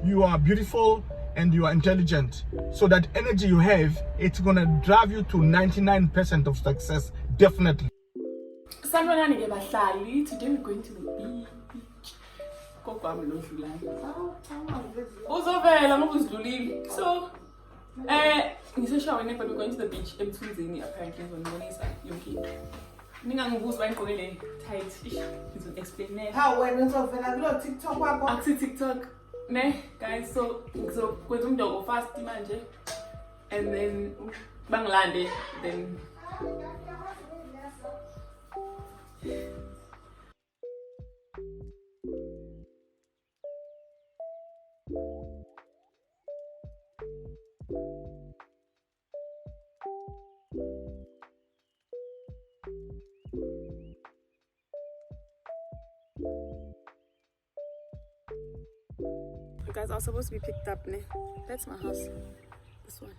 you are beautiful and you are intelligent. So that energy you have, it's gonna drive you to 99% of success, definitely. Today we're going to the beach. So, Eshowe, but we're going to the beach. Apparently, explain how when it's TikTok. TikTok. Ne, guys, so we're go fast and then Banglade, then you guys are supposed to be picked up, ne? That's my house. This one.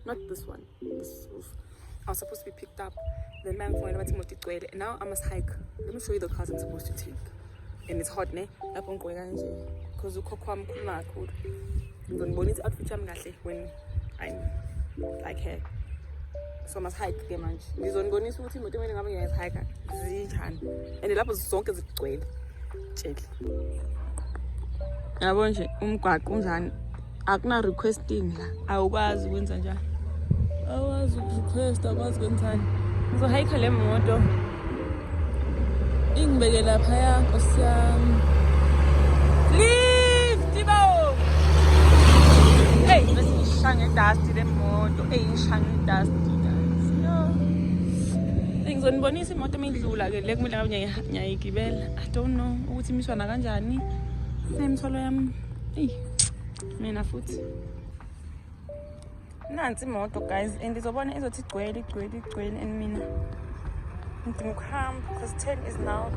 Not this one. This roof. I was supposed to be picked up. Then man for and now I must hike. Let me show you the cars I'm supposed to take. And it's hot, ne? Because you cook one cool. Don't bonnet outfit when I'm like her. So I must hike the man. This on bonnet suit when I'm hiker. And the lap was sunk as a twelve. Yabo nje umgwaqo unjani akuna requesting la awukwazi ukwenza njani awazi request akwazi kwenzani ngizohayikha le moto ingibeke lapha ya Nkosi yami lift bo hey bese ngishanga dust le moto ngishanga dust guys no ngizonibonisa imoto emidlula ke le kumele ngabe ngiyayigibela I don't know ukuthi imiswana kanjani nemtholo yami mina futhi nansi imoto guys and izobona izothi igcwele and mina ngikuhamba because 10 is now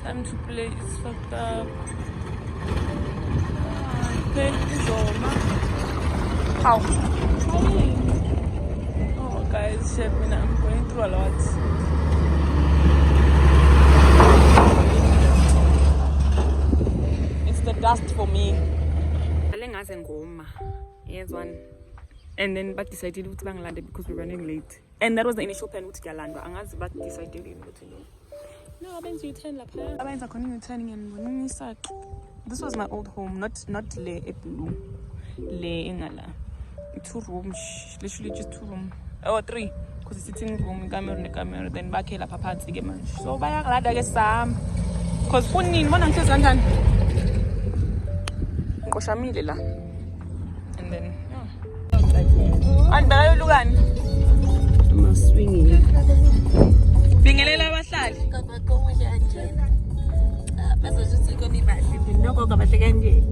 time to play is fucked up okay izoma how oh guys shit mina I'm going through a lot. The dust for me. Here's one. And then but decided to Banglade because we're running late. And that was the initial plan to Galanda. But decided no, I went to turn la I went to turning and this was my old home, not Le Epu. Le Ingala. 2 rooms, literally just 2 rooms. Or 3. Because it's sitting room, camera, then back here papa again. So by glad I guess because Punin one until Santan. And then and bala lugan ama swinging bingelela abahlali bese koni bahle noko kabahle kanje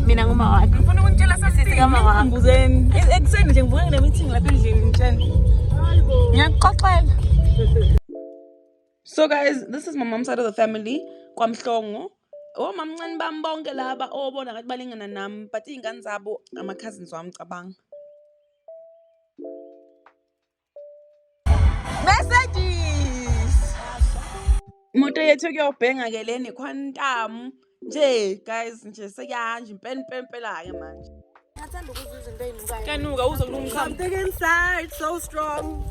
mina nguma wakhe ufuna ukutshela sasisi kama wakhe ngibuzeni ekseni nje ngivuka kule meeting lapha endlini ngitshela ngiyaxoxela. So guys, this is my mom's side of the family kwaMhlongo. Oh mamncane bami bonke laba obona ngathi balingana nami but ingane zabo ama cousins wami cabanga. Messages. Imoto yethu kuyobhenga ke leni quantum nje guys nje sekanje impela ke manje. Ngathanda ukuzwa izinto ezinukayo. Kanuka uzokulunga something inside so strong.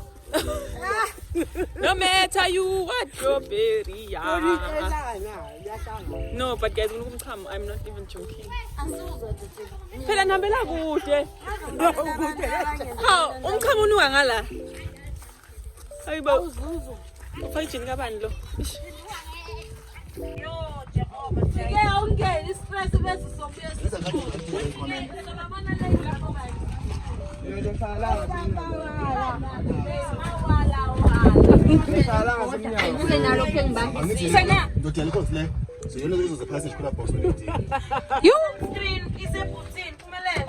No matter you what strawberry no but guys I'm not even joking phela nihambela kude ha umchamo unuka ngala hayibo ufayijini kabani lo yo Jehova ngeke awungeni stress bese sobuya so you know this is a passage put up also. You screen is a button.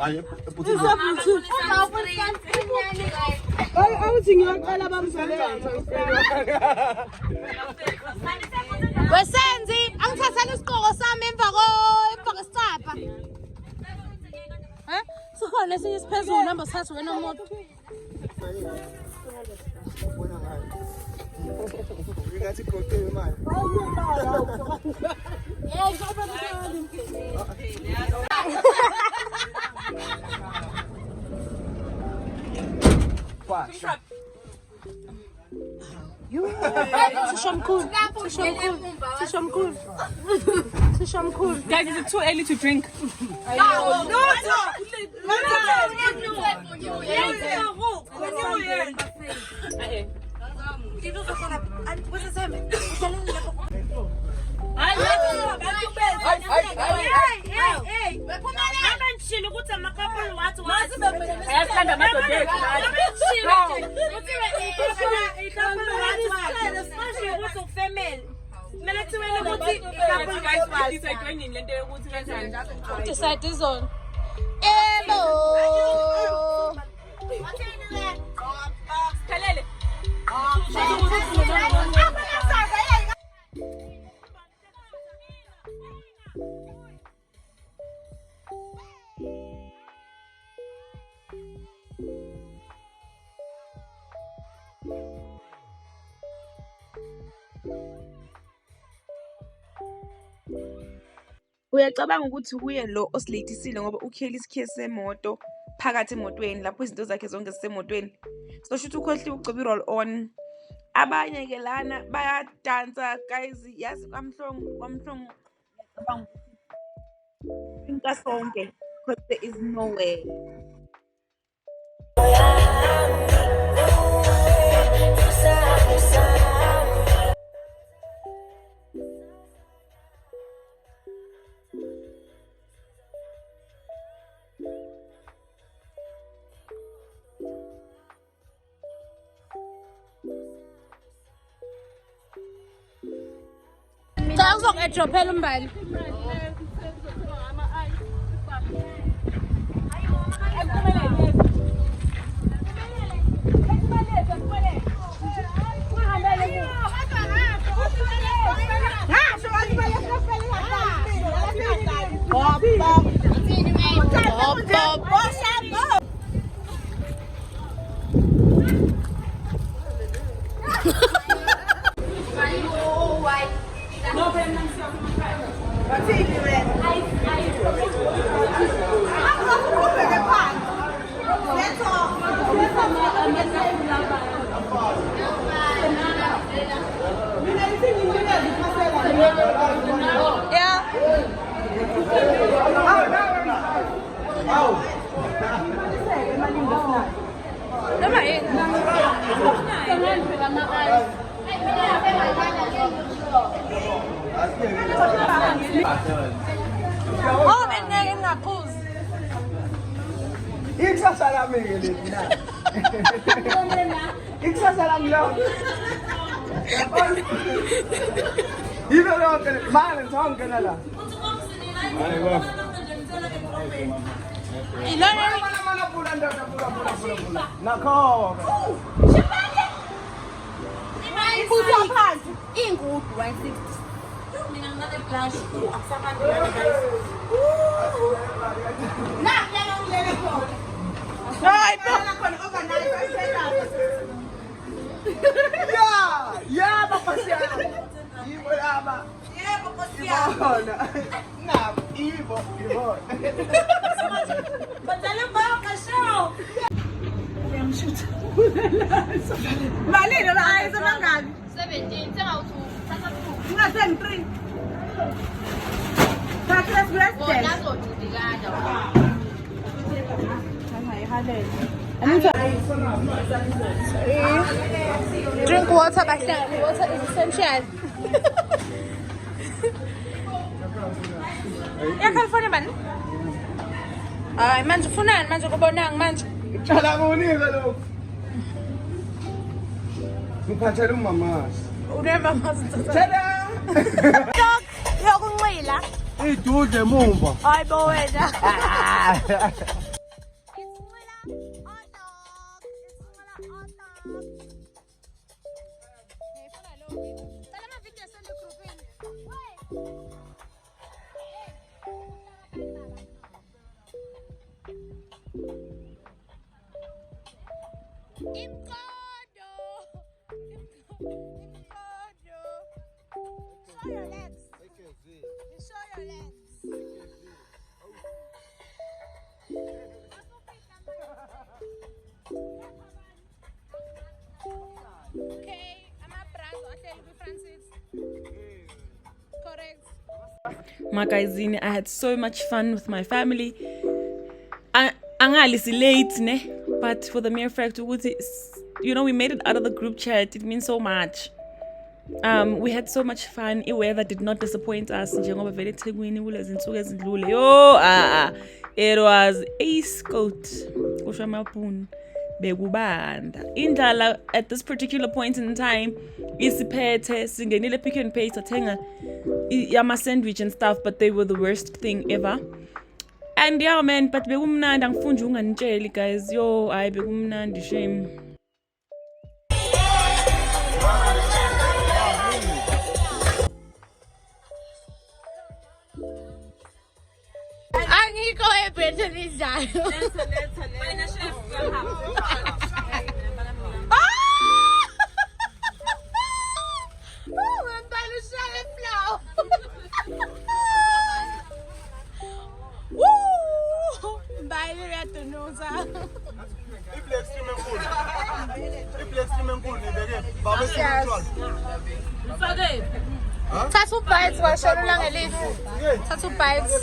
I put it up. I was in your album. Wesenzi angithathela isigqoko sami emva kwesicapha. Sikhona esinye isiphezulu namba sithathu wena umuntu. Ngathi goqe imali. Guys, is it too early to drink? Uyacabanga ukuthi kuye lo osilethisile ngoba ukheli isikhiye semoto phakathi emotweni lapho izinto zakhe zonke zisemotweni. So shuthi ukhohliwe ugcoba i-roll on. Abanye ke lana bayadansa guys, yazi kwamhlongo inka sonke because there is no way. Edrophela umbali. Malini la ayes mangani? 17, tell 2. Ngathi 3. Let's drink water back there. Water is essential. Ya California man. Ay, manje funani manje kubonanga manje. Chala kunika lokho. Ngiphathele umamasi. Unemamasi. Tada! Yokunxila. Idude emumva. Hayibo wena. Show your legs. Show your legs. magazine. I had so much fun with my family. Angalisi late ne, but for the mere fact ukuthi, you know, we made it out of the group chat. It means so much. We had so much fun. The weather did not disappoint us. Njengoba vele eThekwini kulezi insuku ezidlule. It was a scout. Kusho amabhunu bekubanda. Indlala at this particular point in time isiphethe singenile Pick n Pay sathenga yama sandwich and stuff, but they were the worst thing ever. And yeah man, but bekumnandi angifuni unganitsheli guys. Hayi bekumnandi shame. Angikho ebhethini njalo. Thatha bites washona langelifu. Thatha bites.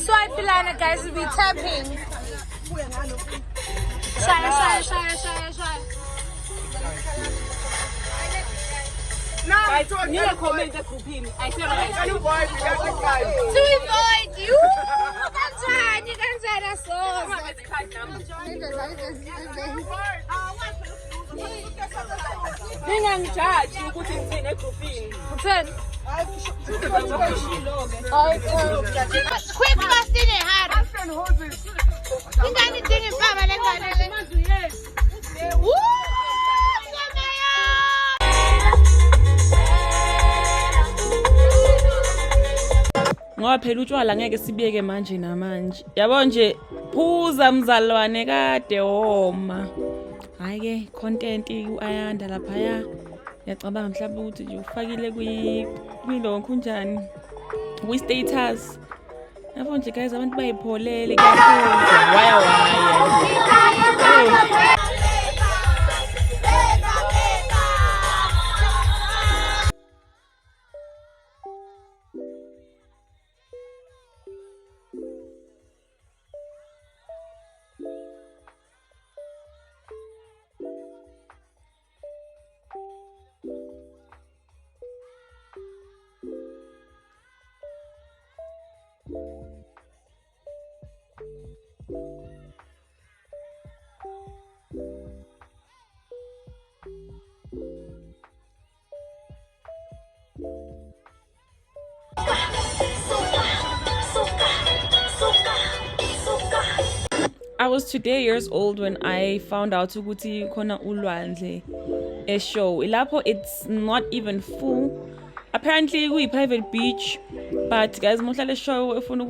Swipe lana guys, we'll be tapping. Shy. You comment the grouping. I feel like To avoid you. You can say that ngangijudge ukuthi ngithini egroupini. Quick, fast in a hurry. Ingani baba lengane le. Woo! Ngoba phela utshwala ngeke sibiyeke manje namanje. Yabo nje phuza mzalwane kade woma. Hayi ke content uayanda lapha ya. Ngiyacabanga mhlawumbe ukuthi nje ufakile kwilonke unjani. Kwi status. Yabo nje guys abantu bayipholele kakhulu. Waya. I was 2 years old when I found out ukuthi khona ulwandle Eshowe. Lapho it's not even full. Apparently we private beach, but guys mohlala Eshowe ufuna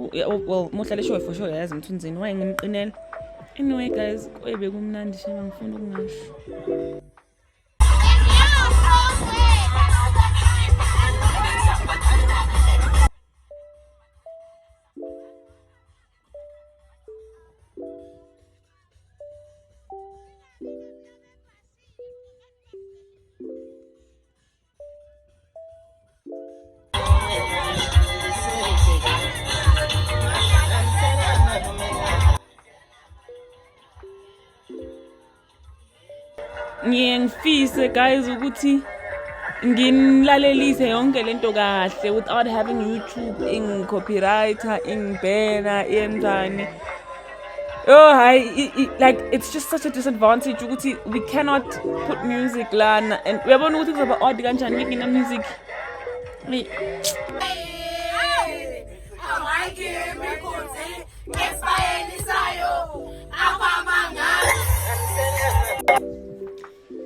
well mohlala Eshowe for sure yazi mthunzini waye ngimqinela. Anyway guys, koyebe kumnandi shema ngifuna ukungasho. Ngiyengifise guys ukuthi nginilalelise yonke lento kahle without having YouTube ing copywriter ing banner yenzani. Like it's just such a disadvantage. We cannot put music lana, and we have one things about odd ganjan making the music.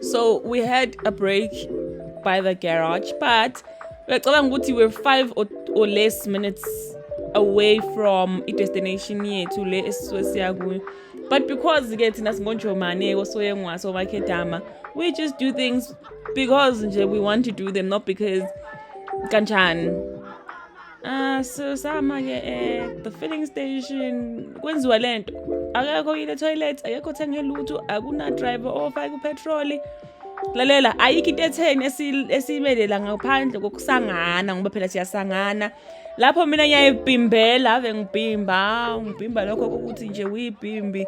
So we had a break by the garage, but we're 5 or less minutes away from a destination yethu le esisiya kuyo. But because thina singonjomane osoyengwaso makedama, we just do things because we want to do them, not because kanjani. So sama ke the filling station kwenziwa lento akekho ile toilet akekho thenge lutho akuna driver ofaka upetrol. Lalela ayikho into etheni esimelela ngaphandle kokusangana ngoba phela siyasangana lapho mina ngiyayibhimbela ave ngibhimba lokho ukuthi nje uyibhimbi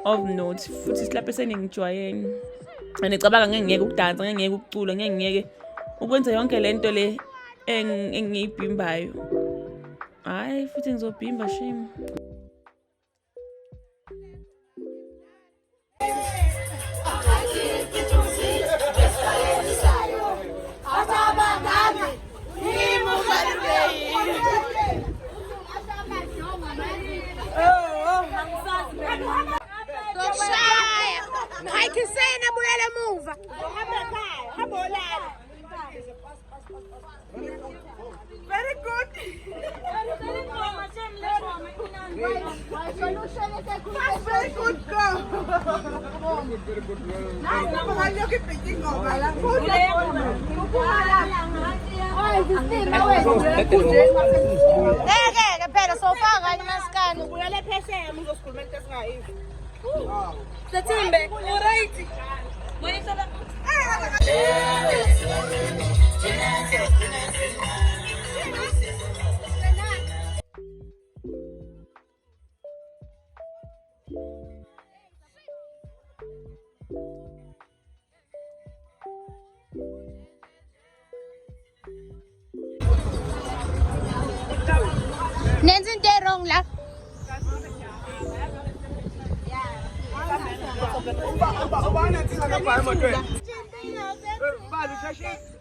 of note futhi silapha seningijwayeni ngicabanga ngeke ukudansa ngeke ukucula ngeke ukwenza yonke lento le engiyibhimbayo hayi futhi ngizobhimba shame. Very good. That's very good girl. Phela sofaka imaskani. Ubuyele phesheya uzozikhuluma into esingayizi. Sethembe, alright. Nenze into wrong la.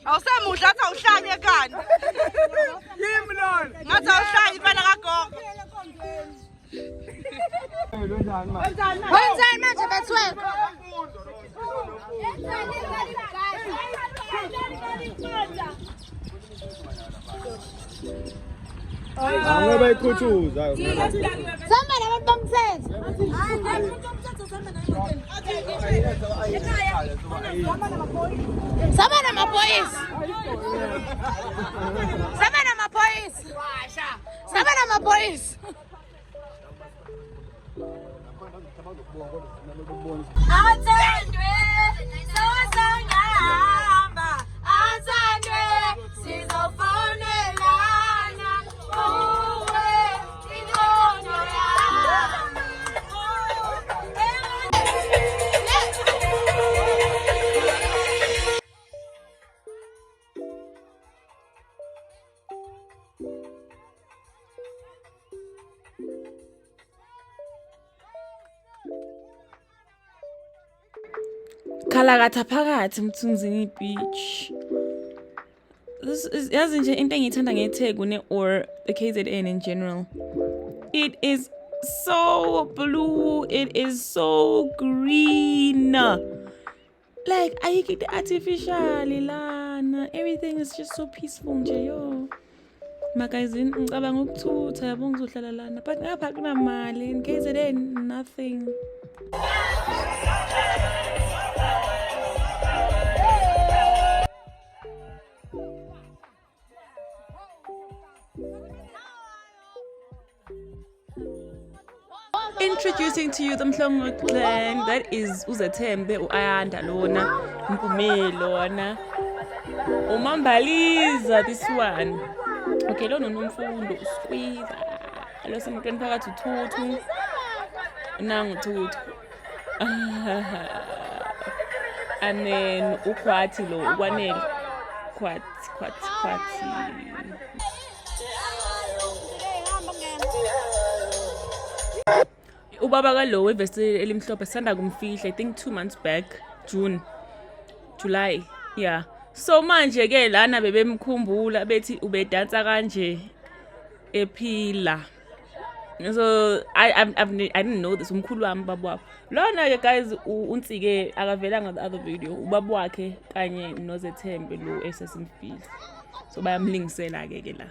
Awusemuhle athi awuhlanye kani? Yimi lona. Ngathi awuhlanye impela kagogo. Wenzani manje bethweko? Angaba ikhuthuza. Samba nabantu bomthetho. Samba namaphoyisa. Samba namaphoyisa. Samba namaphoyisa. Athendwe sosangahamba athendwe sizofonelana uwe inqondo yami. Khalakatha phakathi Mthunzini beach. This is yazi nje into engiyithanda ngeTheku or the KZN in general. It is so blue, it is so green. Like ayikho into artificial lana. Everything is just so peaceful nje yo. Magazine ngicabanga ukuthutha yabo ngizohlala lana but ngapha kunamali in KZN nothing. Introducing to you the Mhlongo clan. That is Uzethembe, Ayanda lona, Mpume lona, Umambaliza this one. Okay, lona nomfundo squeeze. Alo semntweni phakathi uthuthu. Nangu uthuthu. And then ukhwathi lo ukwanele. Khwathi. ubaba kalo wevesti elimhlophe sanda kumfihla I think 2 months back July yeah so manje ke lana bebemkhumbula bethi ubedansa kanje ephila so I didn't know this umkhulu wami baba wakhe lona ke guys unsike akavelanga the other video ubaba wakhe kanye noZethembe lo esesimfihla so bayamlingisela ke la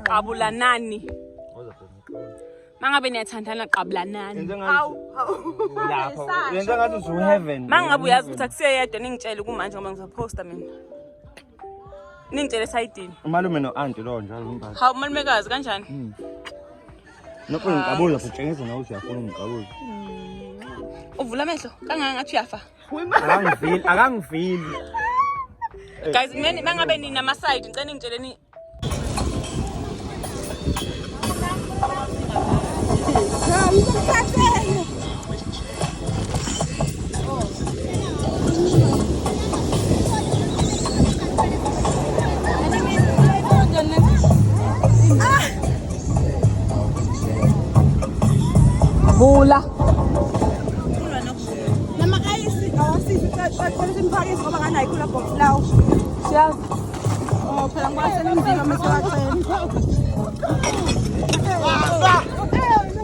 Qabulanani mangabe niyathandana qabulanani lapha yenza ngathi uzu heaven mangabe uyazi ukuthi akusiyedwa ningitshela kumanje ngoba ngizoposta mina ningitshele sayidini umalume no auntie lo njalo umphakathi hawu malumekazi kanjani nokho ngikabuza sitshengisa nawe uyafuna ngikabuza uvula amehlo kangangathi uyafa akangivili guys ngene mangabe nina ama side ngicela ningitsheleni Bula. Nama ayisi awasizi kwalesi mphakathi ngoba nganayi kula box lawo. Siyazi. Oh phela ngwaseninzima mesewacela.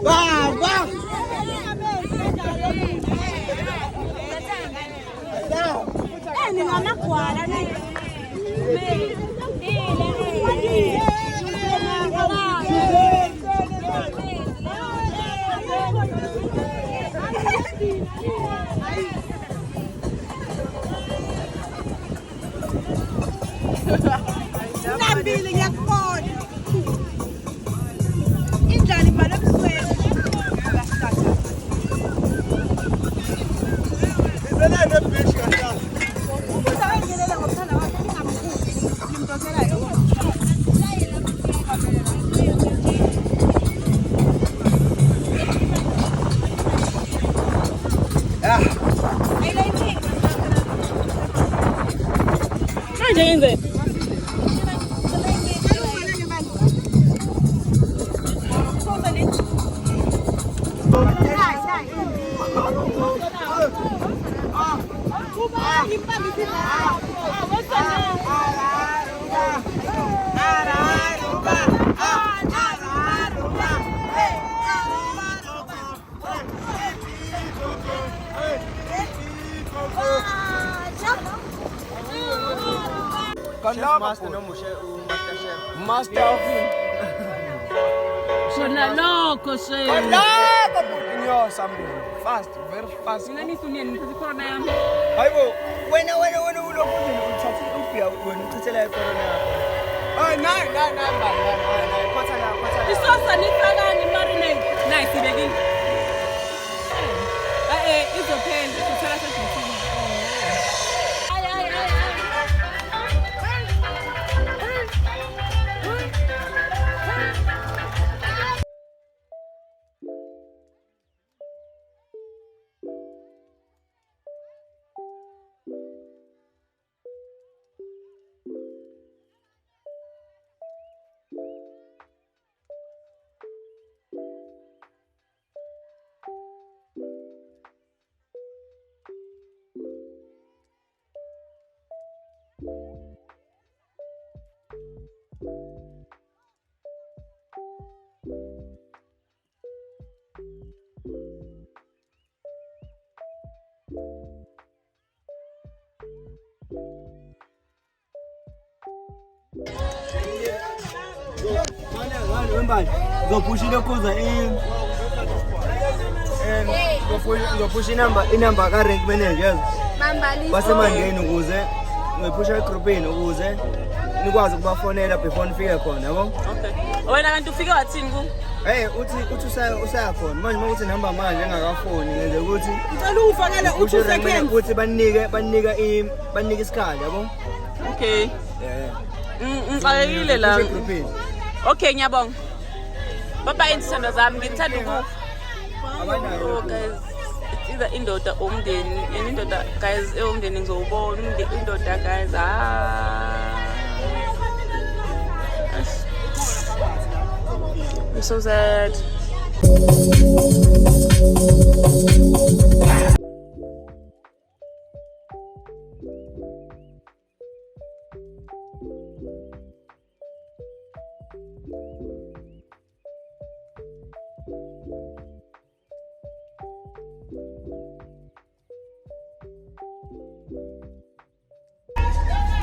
Baba. Ningamagwala ni. Nambili ngiyakubona. Injani balo busweni. Izela nebeach kanjani? Uzawengelela ngokuthanda wakhe ningamkhuzi. Ngimdosela yona. Manje yenze Master no mushe master chef. Master of Sona loco she. Loko putinyo something. Fast, very fast. Mina nisunye nithathe corona yami. Hayibo, wena ulokuzini uthathe uphiya wena uchithela icorona yakho. Oh, no. Khotha la. Isosa nifakani marinate. Nice ibekile. Ngizophushile kuza ngizopusha inamba ka-rank manager basemandleni ukuze ngiphusha egroupini ukuze nikwazi ukubafonela before nifike khona yabo. Okay. Wena kanti ufike wathini ku? Uthi usaya khona manje uma uthi namba manje engakafoni ngenze ukuthi ngicela ufakele u2 seconds ukuthi banike isikhala yabo. Okay. Ngixakekile la. Okay, ngiyabonga. Baba insizwa zami ngithanda ukufa. Oh guys, it's either indoda or umndeni. And indoda guys, umndeni ngizowubona indoda guys. I'm so sad.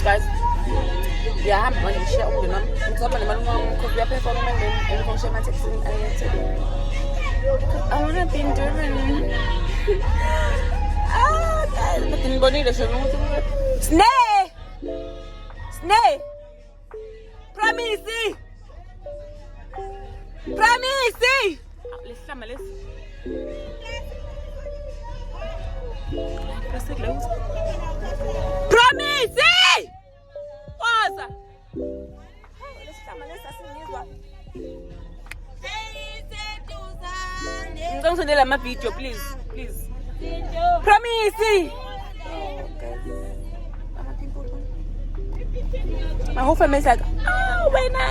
Guys, yeah, I'm going to share with them. I'm going to pay for them and I'm going to share my text. I want to be in Durban. Guys, but in Bonita, Snay! Snay! Promise! Promise! Listen. Promise! Pause! Don't send my video, please. Promise! My whole family is like, when I